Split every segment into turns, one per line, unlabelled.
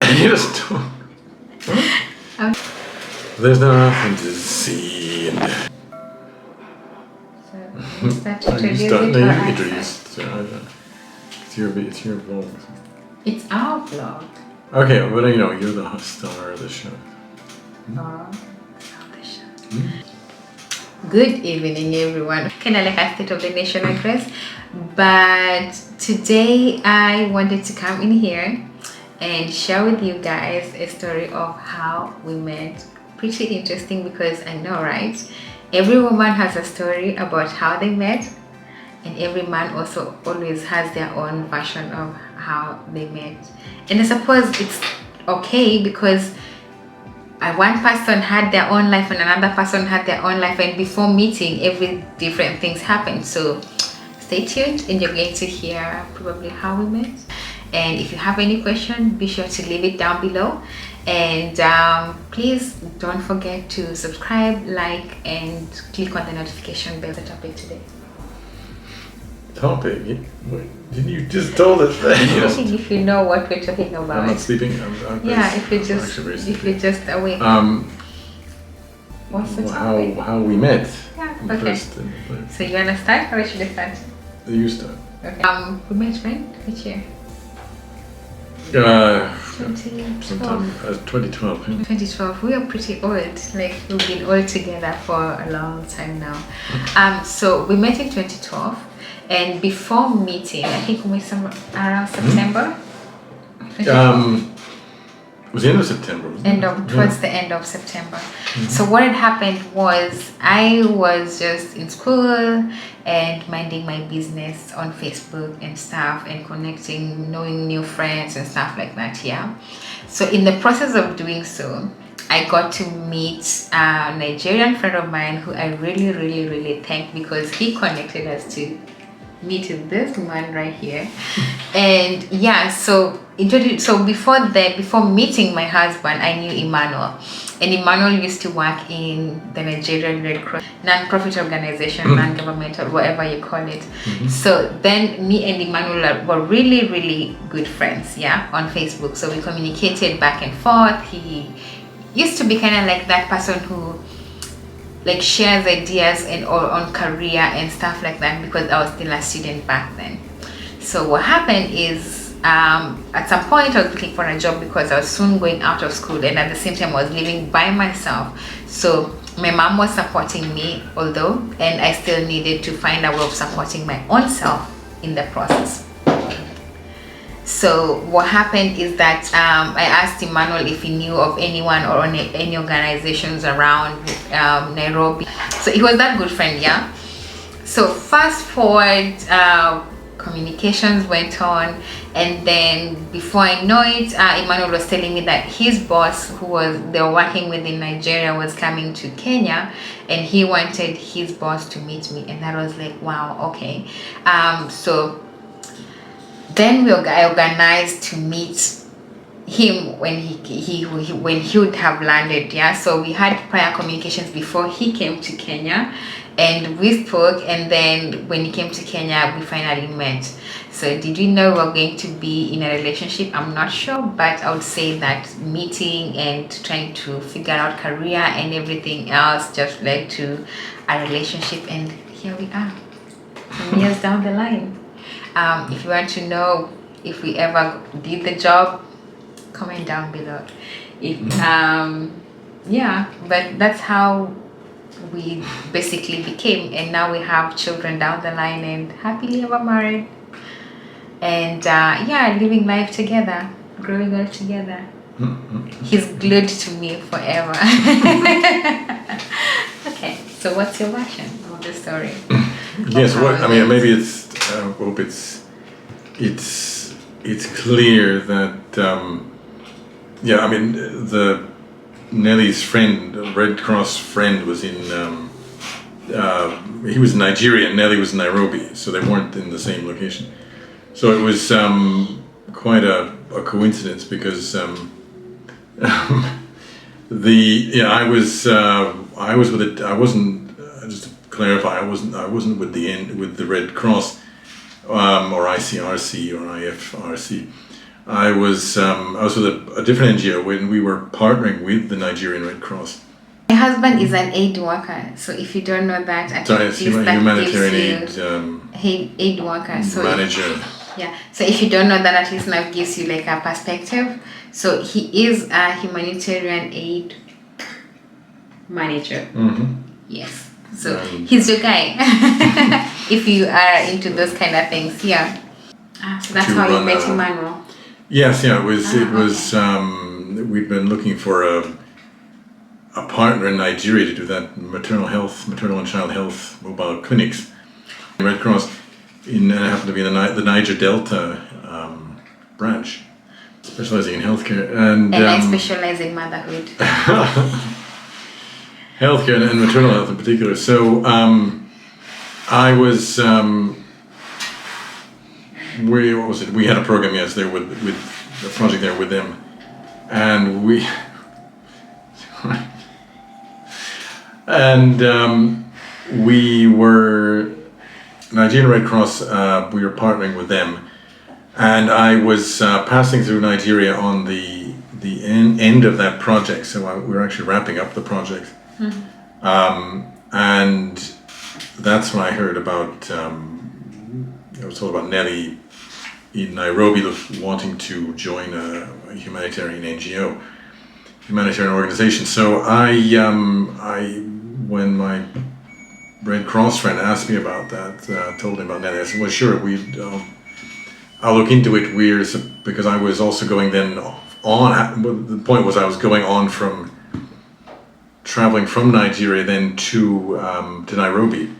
You just don't. There's nothing to see.
So you start to
You
introduce
start.
it
No,
or
you
I
introduce.
start?
It's your vlog.
It's our vlog.
Okay, but you know you're the star of the show.
Oh, the show. Good evening, everyone. Kind of like a state of the nation address, but today I wanted to come in here and share with you guys a story of how we met. Pretty interesting because I know, right? Every woman has a story about how they met, and every man also always has their own version of how they met. And I suppose it's okay because one person had their own life and another person had their own life, and before meeting every different things happened. So stay tuned and you're going to hear probably how we met. And if you have any question, be sure to leave it down below, and please don't forget to subscribe, like, and click on the notification bell. The topic today.
Topic? Wait, didn't you just told us that?
I think if you know what we're talking about.
I'm not sleeping.
Yeah, if you're just awake. What's the topic?
How we met.
Yeah. Okay. So you wanna start or should I start?
You start.
Okay. We met when? Which year?
2012. 2012.
2012. We are pretty old. Like we've been all together for a long time now. So we met in 2012, and before meeting, I think we met somewhere around September.
It was the end of September, wasn't it?
Towards the end of September. So what had happened was I was just in school and minding my business on Facebook and stuff and connecting, knowing new friends and stuff like that. Yeah. So in the process of doing so, I got to meet a Nigerian friend of mine who I really thank because he connected us to meet this man right here. And yeah, so before meeting my husband, I knew Emmanuel, and Emmanuel used to work in the Nigerian Red Cross non-profit organization, non-governmental, whatever you call it. So then me and Emmanuel were really good friends, yeah, on Facebook. So we communicated back and forth. He used to be kind of like that person who like shares ideas and or on career and stuff like that, because I was still a student back then. So what happened is at some point I was looking for a job because I was soon going out of school, and at the same time I was living by myself. So my mom was supporting me, and I still needed to find a way of supporting my own self in the process. So what happened is that I asked Emmanuel if he knew of anyone or any organizations around Nairobi. So he was that good friend, yeah. So fast forward, communications went on, and then before I know it, Emmanuel was telling me that his boss, they were working with in Nigeria, was coming to Kenya, and he wanted his boss to meet me, and that was like, wow, okay. So then I organized to meet him when he would have landed, yeah. So we had prior communications before he came to Kenya, and we spoke, and then when he came to Kenya we finally met. So did we know we were going to be in a relationship? I'm not sure, but I would say that meeting and trying to figure out career and everything else just led to a relationship, and here we are some years down the line. If you want to know if we ever did the job, comment down below. Yeah, but that's how we basically became, and now we have children down the line and happily ever married, and yeah, living life together, growing up together. He's glued to me forever. Okay, so what's your version of the story?
Yes, I mean, maybe it's. I hope it's clear that yeah, I mean Nelly's friend, Red Cross friend, was in he was in Nigeria and Nelly was in Nairobi, so they weren't in the same location. So it was quite a coincidence because I was with it. I wasn't, just to clarify, I wasn't with the Red Cross or ICRC or IFRC. I was with a different NGO when we were partnering with the Nigerian Red Cross.
My husband is an aid worker, so if you don't know that, at least that
humanitarian
gives
aid
aid worker. So
manager.
So if you don't know that, at least now gives you like a perspective. So he is a humanitarian aid manager. Yes. So he's your guy. If you are into those kind of things, yeah. So that's how you met Emmanuel.
Yes, yeah. It was. We'd been looking for a partner in Nigeria to do that maternal and child health mobile clinics. Red Cross happened to be in the Niger Delta branch, specializing in healthcare and
I specialize in motherhood.
Healthcare and maternal health in particular. So I was. We had a program, yes, there with a project there with them, and we. We were Nigerian Red Cross. We were partnering with them, and I was passing through Nigeria on the end of that project. So we were actually wrapping up the project, and that's when I heard about. I was told about Nelly in Nairobi wanting to join a humanitarian NGO, humanitarian organization. So when my Red Cross friend asked me about that, told him about Nelly, I said, well, sure, I'll look into it. Because I was also going then on, the point was I was going on from traveling from Nigeria then to Nairobi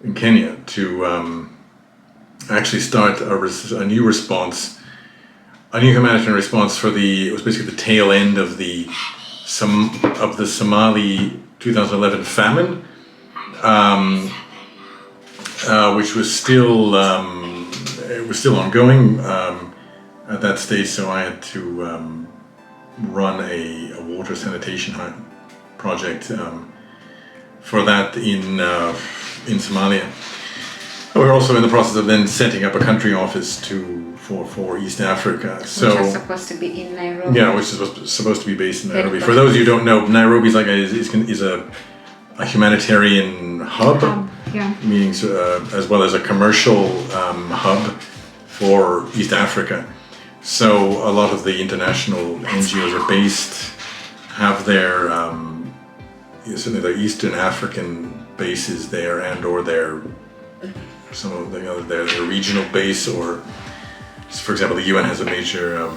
in Kenya to actually start a new response, a new humanitarian response it was basically the tail end of the Somali 2011 famine, which was still ongoing at that stage. So I had to run a water sanitation project for that in Somalia. We're also in the process of then setting up a country office for East Africa. So,
which is supposed to be in Nairobi.
Yeah, which is supposed to be based in Nairobi. For those of you who don't know, Nairobi is like is a humanitarian hub, meaning as well as a commercial hub for East Africa. So a lot of the international NGOs have their certainly their Eastern African bases there, or their some of their regional base, or for example, the UN has a major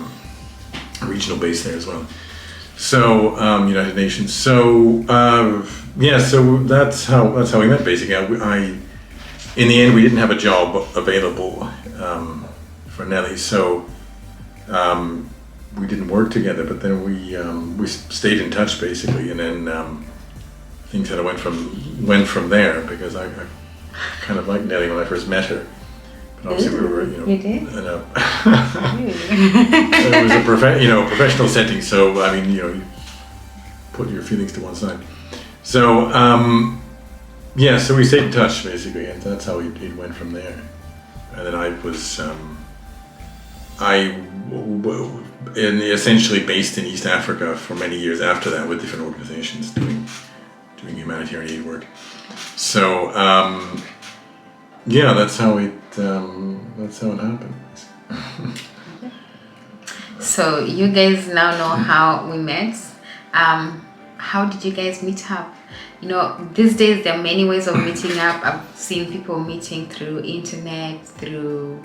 regional base there as well. So United Nations. So so that's how we met basically. In the end, we didn't have a job available for Nelly, so we didn't work together. But then we stayed in touch basically, and then things kind of went from there, because I kind of liked Nelly when I first met her. But obviously we were,
You did?
It was a professional setting, so I mean, you put your feelings to one side. So so we stayed in touch basically, and that's how it went from there. And then I was essentially based in East Africa for many years after that, with different organizations doing humanitarian aid work. So that's how it happened.
So you guys now know how we met. How did you guys meet up? These days there are many ways of meeting up. I've seen people meeting through internet, through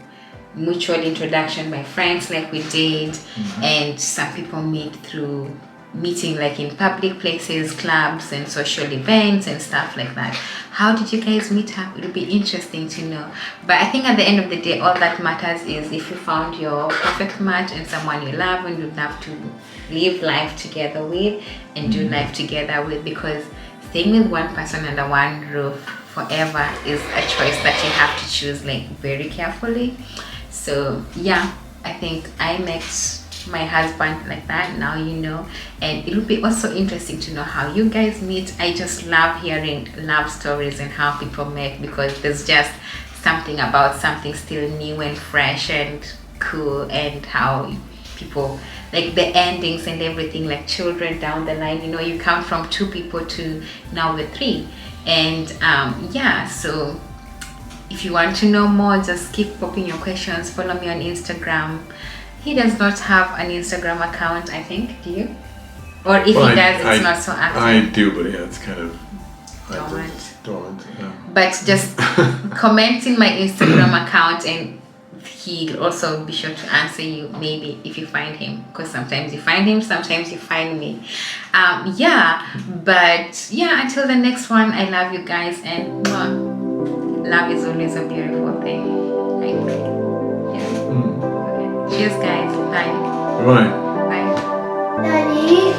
mutual introduction by friends like we did, and some people meet through meeting like in public places, clubs and social events and stuff like that. How did you guys meet up? It would be interesting to know. But I think at the end of the day, all that matters is if you found your perfect match and someone you love and you'd love to live life together with and do life together with, because staying with one person under one roof forever is a choice that you have to choose like very carefully. So I think I met my husband like that, now you know, and it would be also interesting to know how you guys meet. I just love hearing love stories and how people met, because there's just something about something still new and fresh and cool, and how people, like the endings and everything, like children down the line. You know, you come from 2 people to now we're 3, and yeah. So if you want to know more, just keep popping your questions. Follow me on Instagram. He does not have an Instagram account, I think. Do you? Or if he does, it's not so active.
I do, but yeah, it's kind of
dormant.
Yeah.
But just comment in my Instagram account, and he'll also be sure to answer you, maybe if you find him, because sometimes you find him, sometimes you find me. Yeah, but yeah, until the next one, I love you guys, and love is always a beautiful thing. Right? Yeah. Okay. Cheers, guys. Bye.
Bye.
Bye.
Daddy.